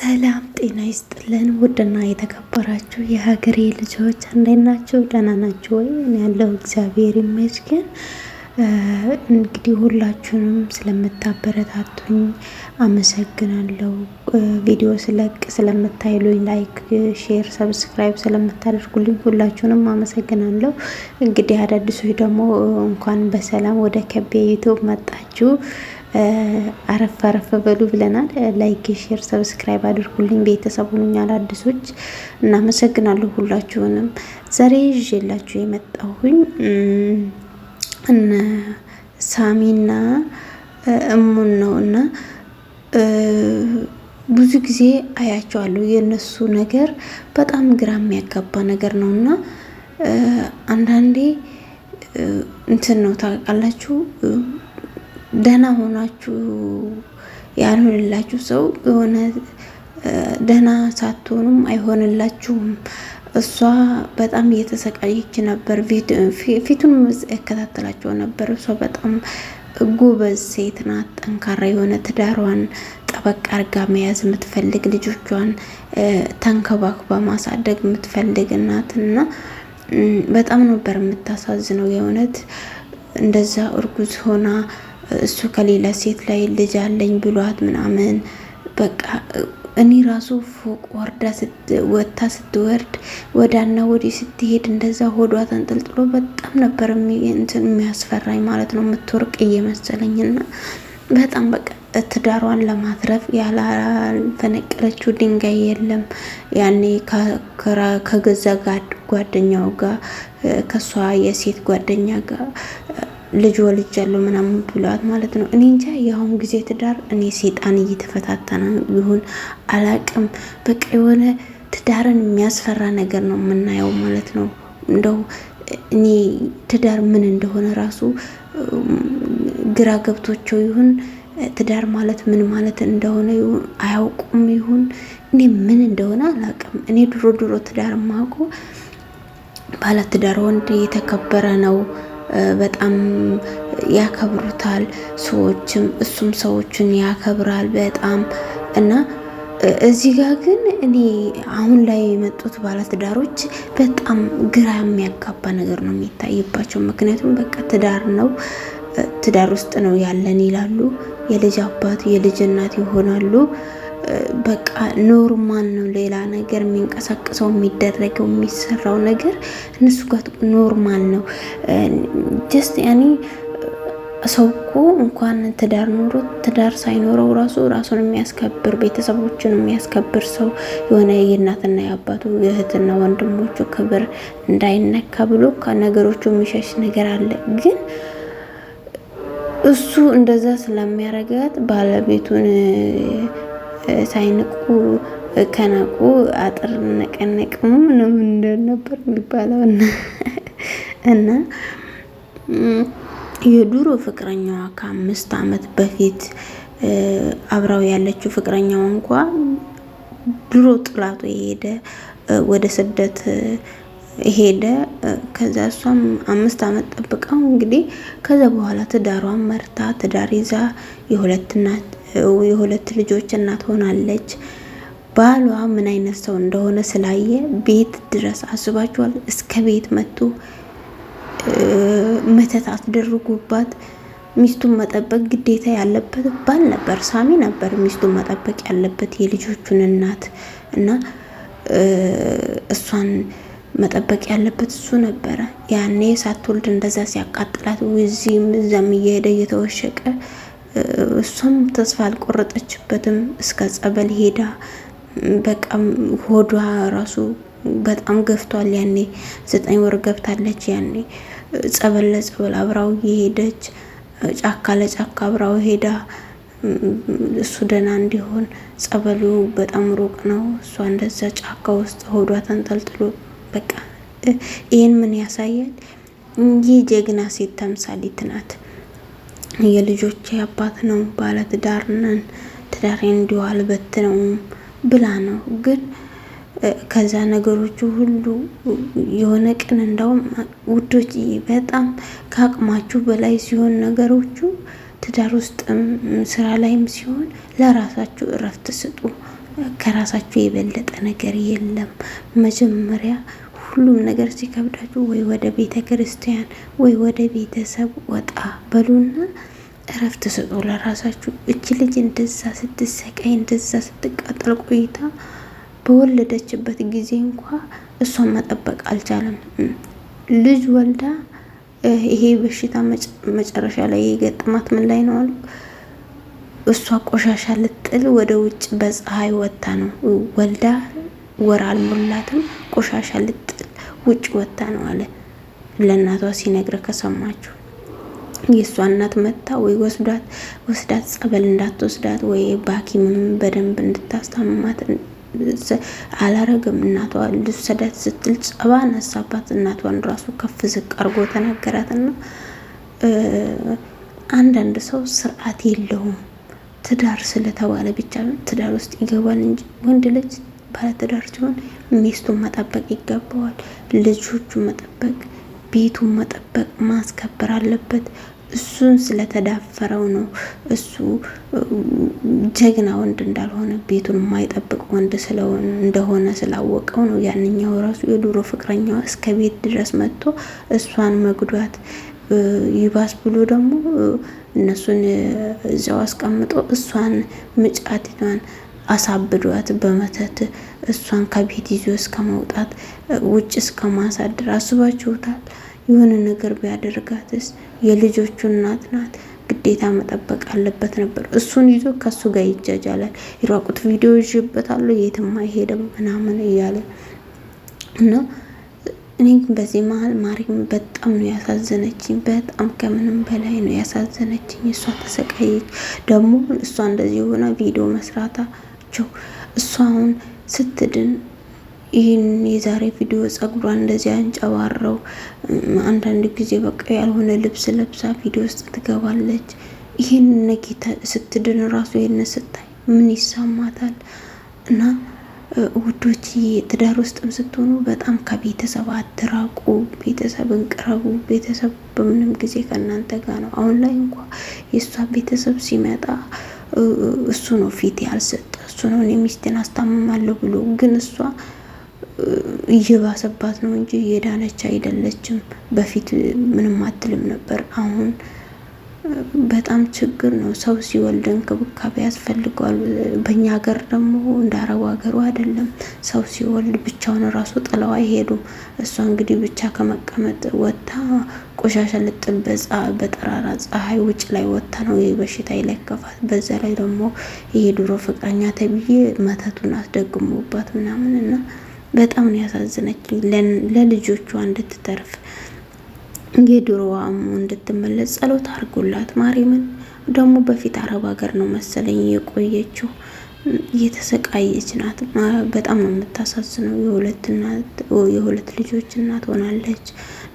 ሰላም ጤና ይስጥልን። ውድና የተከበራችሁ የሀገሬ ልጆች እንዴት ናችሁ? ደህና ናችሁ ወይ? እኔ ያለው እግዚአብሔር ይመስገን። እንግዲህ ሁላችሁንም ስለምታበረታቱኝ አመሰግናለሁ። ቪዲዮ ስለቅ ስለምታይሉኝ፣ ላይክ፣ ሼር፣ ሰብስክራይብ ስለምታደርጉልኝ ሁላችሁንም አመሰግናለሁ። እንግዲህ አዳዲሶች ደግሞ እንኳን በሰላም ወደ ከቤ ዩቲዩብ መጣችሁ። አረፍ አረፍ በሉ ብለናል። ላይክ ሼር ሰብስክራይብ አድርጉልኝ። ቤተሰቡን አዳዲሶች እናመሰግናለሁ ሁላችሁንም። ዛሬ ይዤላችሁ የመጣሁኝ እነ ሳሚና እሙን ነው እና ብዙ ጊዜ አያቸዋለሁ። የነሱ ነገር በጣም ግራ የሚያጋባ ነገር ነው እና አንዳንዴ እንትን ነው ታውቃላችሁ፣ ደህና ሆናችሁ ያልሆንላችሁ ሰው የሆነ ደህና ሳትሆኑም አይሆንላችሁም። እሷ በጣም እየተሰቃየች ነበር። ፊቱን እከታተላቸው ነበር። እሷ በጣም ጎበዝ ሴት ናት። ጠንካራ የሆነ ትዳሯን ጠበቅ አርጋ መያዝ የምትፈልግ፣ ልጆቿን ተንከባክባ ማሳደግ የምትፈልግ እናት እና በጣም ነበር የምታሳዝነው የእውነት። እንደዛ እርጉዝ ሆና እሱ ከሌላ ሴት ላይ ልጅ አለኝ ብሏት ምናምን በቃ እኔ ራሱ ፎቅ ወጥታ ስትወርድ ወዳና ወዲህ ስትሄድ እንደዛ ሆዷ ተንጠልጥሎ በጣም ነበር የሚያስፈራኝ ማለት ነው። የምትወርቅ እየመሰለኝና በጣም በቃ ትዳሯን ለማትረፍ ያላፈነቀለችው ድንጋይ የለም። ያኔ ከገዛ ጓደኛው ጋር ከሷ የሴት ጓደኛ ጋር ልጅ ወልጃለሁ ምናምን ብሏት ማለት ነው። እኔ እንጃ የአሁን ጊዜ ትዳር እኔ ሴጣን እየተፈታተነ ይሁን አላቅም። በቃ የሆነ ትዳርን የሚያስፈራ ነገር ነው የምናየው ማለት ነው። እንደው እኔ ትዳር ምን እንደሆነ ራሱ ግራ ገብቶቸው ይሁን ትዳር ማለት ምን ማለት እንደሆነ ይሁን አያውቁም ይሁን እኔ ምን እንደሆነ አላቅም። እኔ ድሮ ትዳር ማቆ ባለ ትዳር ወንድ የተከበረ ነው፣ በጣም ያከብሩታል ሰዎችም፣ እሱም ሰዎችን ያከብራል በጣም እና እዚህ ጋር ግን እኔ አሁን ላይ የመጡት ባለትዳሮች በጣም ግራ የሚያጋባ ነገር ነው የሚታይባቸው። ምክንያቱም በቃ ትዳር ነው፣ ትዳር ውስጥ ነው ያለን ይላሉ። የልጅ አባት የልጅ እናት ይሆናሉ። በቃ ኖርማል ነው። ሌላ ነገር የሚንቀሳቀሰው የሚደረገው የሚሰራው ነገር እነሱ ጋር ኖርማል ነው። ጀስት ያኔ ሰው እኮ እንኳን ትዳር ኖሮ ትዳር ሳይኖረው ራሱን የሚያስከብር ቤተሰቦችን የሚያስከብር ሰው የሆነ የእናትና የአባቱ የእህትና ወንድሞቹ ክብር እንዳይነካ ብሎ ከነገሮቹ የሚሸሽ ነገር አለ። ግን እሱ እንደዛ ስለሚያረጋት ባለቤቱን ሳይንቁ ከናቁ አጥር ነቀነቅሙ ምንም እንደነበር የሚባለው እና የዱሮ ፍቅረኛዋ ከ5 ዓመት በፊት አብራው ያለችው ፍቅረኛዋ እንኳን ድሮ ጥላቱ ሄደ፣ ወደ ስደት ሄደ። ከዛ እሷም 5 ዓመት ጠብቀው እንግዲህ ከዛ በኋላ ትዳሯን መርታ ትዳር ይዛ የሁለት ልጆች እናት ሆናለች። ባሏ ምን አይነት ሰው እንደሆነ ስላየ ቤት ድረስ አስባችኋል፣ እስከ ቤት መጥቶ መተት አስደርጉባት። ሚስቱን መጠበቅ ግዴታ ያለበት ባል ነበር፣ ሳሚ ነበር ሚስቱን መጠበቅ ያለበት የልጆቹን እናት እና እሷን መጠበቅ ያለበት እሱ ነበረ። ያኔ ሳትወልድ እንደዛ ሲያቃጥላት እዚህም እዛም እየሄደ እየተወሸቀ እሷም ተስፋ አልቆረጠችበትም። እስከ ጸበል ሄዳ በቃ ሆዷ ራሱ በጣም ገፍቷል። ያኔ 9 ወር ገብታለች። ያኔ ጸበል ለጸበል አብራው እየሄደች ጫካ ለጫካ አብራው ሄዳ እሱ ደህና እንዲሆን ጸበሉ በጣም ሩቅ ነው። እሷ እንደዛ ጫካ ውስጥ ሆዷ ተንጠልጥሎ በቃ ይህን ምን ያሳያል? ይህ ጀግና ሴት ተምሳሌት ናት። የልጆቼ አባት ነው፣ ባለ ትዳር ነን፣ ትዳሬ እንዲዋል በት ነው ብላ ነው። ግን ከዛ ነገሮቹ ሁሉ የሆነ ቀን እንደውም ውዶች በጣም ከአቅማችሁ በላይ ሲሆን ነገሮቹ ትዳር ውስጥም ስራ ላይም ሲሆን ለራሳችሁ እረፍት ስጡ። ከራሳችሁ የበለጠ ነገር የለም። መጀመሪያ ሁሉም ነገር ሲከብዳችሁ ወይ ወደ ቤተ ክርስቲያን ወይ ወደ ቤተሰብ ወጣ በሉና እረፍት ስጡ ለራሳችሁ። እቺ ልጅ እንደዛ ስትሰቃይ እንደዛ ስትቃጠል ቆይታ በወለደችበት ጊዜ እንኳ እሷን መጠበቅ አልቻለም። ልጅ ወልዳ ይሄ በሽታ መጨረሻ ላይ የገጠማት ምን ላይ ነው አሉ። እሷ ቆሻሻ ልጥል ወደ ውጭ በፀሐይ ወጣ ነው ወልዳ ወር አልሞላትም። ቆሻሻ ልጥል ውጭ ወጣ ነው አለ ለእናቷ ሲነግረ ከሰማችሁ። የእሷ እናት መታ ወይ ወስዳት ጸበል እንዳትወስዳት ወይ በሐኪምም በደንብ እንድታስታምማት አላረግም። እናቷ ልትሰዳት ስትል ጸባ ነሳባት። እናቷን ራሱ ከፍ ዝቅ አርጎ ተናገራትና አንዳንድ ሰው ስርዓት የለውም። ትዳር ስለተባለ ብቻ ትዳር ውስጥ ይገባል እንጂ ወንድ ልጅ ባለትዳር ሲሆን ሚስቱን መጠበቅ ይገባዋል። ልጆቹን መጠበቅ፣ ቤቱን መጠበቅ፣ ማስከበር አለበት። እሱን ስለተዳፈረው ነው እሱ ጀግና ወንድ እንዳልሆነ ቤቱን የማይጠብቅ ወንድ እንደሆነ ስላወቀው ነው። ያንኛው ራሱ የድሮ ፍቅረኛዋ እስከ ቤት ድረስ መጥቶ እሷን መጉዳት ይባስ ብሎ ደግሞ እነሱን እዛው አስቀምጦ እሷን ምጫትቷን አሳብዷት በመተት እሷን ከቤት ይዞ እስከ መውጣት ውጭ እስከ ማሳደር አስባችሁታል? የሆነ ነገር ቢያደርጋትስ? የልጆቹ እናት ናት፣ ግዴታ መጠበቅ አለበት ነበር። እሱን ይዞ ከሱ ጋር ይጃጃላል። ይራቁት ቪዲዮ ይዤበታለሁ የትም አይሄድም ምናምን እያለ እና እኔ ግን በዚህ መሀል ማርያም በጣም ነው ያሳዘነችኝ። በጣም ከምንም በላይ ነው ያሳዘነችኝ። እሷ ተሰቃየች። ደግሞ እሷ እንደዚህ ሆና ቪዲዮ መስራታቸው እሷ አሁን ስትድን ይህን የዛሬ ቪዲዮ ጸጉሯን እንደዚህ አንጨባረው አንዳንድ ጊዜ በቃ ያልሆነ ልብስ ለብሳ ቪዲዮ ውስጥ ትገባለች። ይህን ነጌታ ስትድን ራሱ ይህን ስታይ ምን ይሰማታል? እና ውዶች ትዳር ውስጥም ስትሆኑ በጣም ከቤተሰብ አትራቁ። ቤተሰብን ቅረቡ። ቤተሰብ በምንም ጊዜ ከእናንተ ጋር ነው። አሁን ላይ እንኳ የእሷ ቤተሰብ ሲመጣ እሱ ነው ፊት ያልሰጠ፣ እሱ ነው ሚስቴን አስታምማለሁ ብሎ፣ ግን እሷ እየባሰባት ነው እንጂ የዳነች አይደለችም። በፊት ምንም አትልም ነበር። አሁን በጣም ችግር ነው። ሰው ሲወልድ እንክብካቤ ያስፈልገዋል። በእኛ ሀገር ደግሞ እንደ አረቡ ሀገሩ አይደለም። ሰው ሲወልድ ብቻውን ራሱ ጥለው አይሄዱም። እሷ እንግዲህ ብቻ ከመቀመጥ ወጥታ ቆሻሻ ልጥል በጠራራ ፀሐይ ውጭ ላይ ወጥታ ነው ይህ በሽታ ይለከፋት። በዛ ላይ ደግሞ ይሄ ድሮ ፍቅረኛ ተብዬ መተቱን አስደግሞባት ምናምን እና በጣም ነው ያሳዝነች። ለልጆቿ እንድትተርፍ የድሮዋ እንድትመለስ ጸሎት አድርጉላት። ማርያምን ደግሞ በፊት አረብ ሀገር ነው መሰለኝ የቆየችው። እየተሰቃየች ናት። በጣም ነው የምታሳዝነው። የሁለት ልጆች እናት ሆናለች።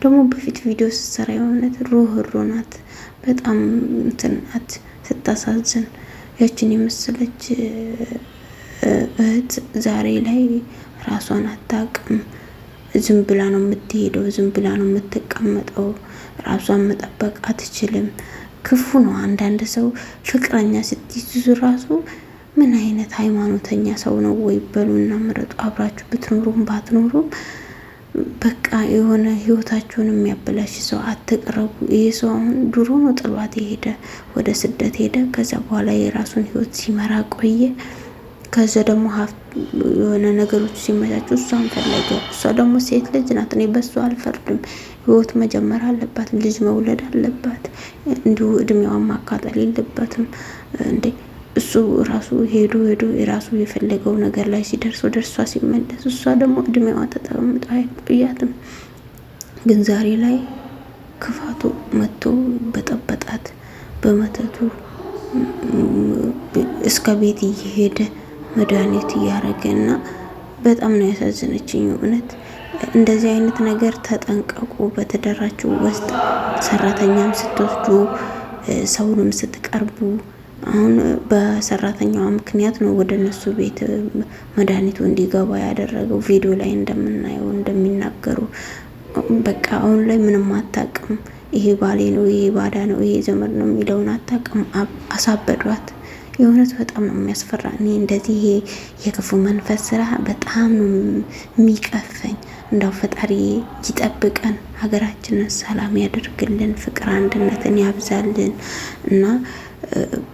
ደግሞ በፊት ቪዲዮ ስትሰራ የሆነት ሩህሩህ ናት። በጣም እንትን ናት ስታሳዝን። ያችን የመሰለች እህት ዛሬ ላይ ራሷን አታውቅም። ዝም ብላ ነው የምትሄደው፣ ዝም ብላ ነው የምትቀመጠው። ራሷን መጠበቅ አትችልም። ክፉ ነው። አንዳንድ ሰው ፍቅረኛ ስትይዙ ራሱ ምን አይነት ሃይማኖተኛ ሰው ነው ወይ በሉና ምረጡ። አብራችሁ ብትኖሩም ባትኖሩም በቃ የሆነ ህይወታችሁን የሚያበላሽ ሰው አትቅረቡ። ይሄ ሰው አሁን ድሮ ነው ጥሏት የሄደ፣ ወደ ስደት ሄደ። ከዛ በኋላ የራሱን ህይወት ሲመራ ቆየ። ከዛ ደግሞ የሆነ ነገሮች ሲመቻቹ እሷን ፈለገ። እሷ ደግሞ ሴት ልጅ ናት። እኔ በሷ አልፈርድም። ህይወት መጀመር አለባት፣ ልጅ መውለድ አለባት። እንዲሁ እድሜዋን ማካጠል የለባትም እንዴ። እሱ ራሱ ሄዶ የራሱ የፈለገው ነገር ላይ ሲደርስ ወደ እሷ ሲመለስ፣ እሷ ደግሞ እድሜዋ ተጠምጣ አይቆያትም። ግን ዛሬ ላይ ክፋቱ መጥቶ በጠበጣት በመተቱ እስከ ቤት እየሄደ መድኃኒት እያረገ እና በጣም ነው ያሳዝነችኝ እውነት። እንደዚህ አይነት ነገር ተጠንቀቁ። በትዳራችሁ ውስጥ ሰራተኛም ስትወስዱ፣ ሰውንም ስትቀርቡ። አሁን በሰራተኛዋ ምክንያት ነው ወደ እነሱ ቤት መድኃኒቱ እንዲገባ ያደረገው። ቪዲዮ ላይ እንደምናየው እንደሚናገሩ በቃ አሁን ላይ ምንም አታውቅም። ይሄ ባሌ ነው፣ ይሄ ባዳ ነው፣ ይሄ ዘመድ ነው የሚለውን አታውቅም። አሳበዷት። የእውነት በጣም ነው የሚያስፈራ። እኔ እንደዚህ የክፉ መንፈስ ስራ በጣም ነው የሚቀፈኝ። እንዳው ፈጣሪ ይጠብቀን፣ ሀገራችንን ሰላም ያደርግልን፣ ፍቅር አንድነትን ያብዛልን እና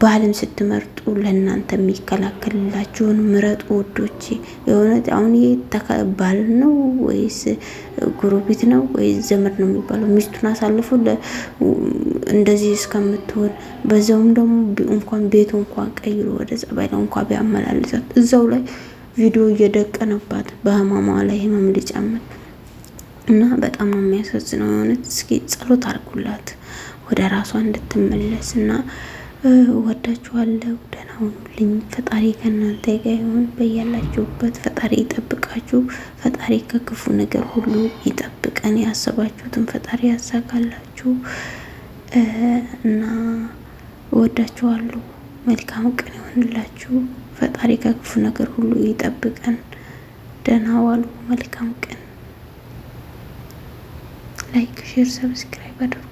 ባልን ስትመርጡ ለእናንተ የሚከላከልላችሁን ምረጡ ውዶቼ። የእውነት አሁን ይሄ ባል ነው ወይስ ጎረቤት ነው ወይስ ዘመድ ነው የሚባለው? ሚስቱን አሳልፎ እንደዚህ እስከምትሆን በዛውም ደግሞ እንኳን ቤቱ እንኳን ቀይሮ ወደ ጸባይ ነው እንኳን ቢያመላልሳት እዛው ላይ ቪዲዮ እየደቀነባት በህማሟ ላይ ህመም ሊጨምር እና በጣም ነው የሚያሳዝነው። የሆነት እስኪ ጸሎት አድርጉላት ወደ ራሷ እንድትመለስ እና ወዳችኋለሁ። ደህና ሁኑልኝ። ፈጣሪ ከእናንተ ጋር ይሁን። በያላችሁበት ፈጣሪ ይጠብቃችሁ። ፈጣሪ ከክፉ ነገር ሁሉ ይጠብቀን። ያሰባችሁትን ፈጣሪ ያሳካላችሁ እና ወዳችኋለሁ። መልካም ቀን ይሆንላችሁ። ፈጣሪ ከክፉ ነገር ሁሉ ይጠብቀን። ደህና ዋሉ። መልካም ቀን። ላይክ፣ ሼር፣ ሰብስክራይብ አድርጉ።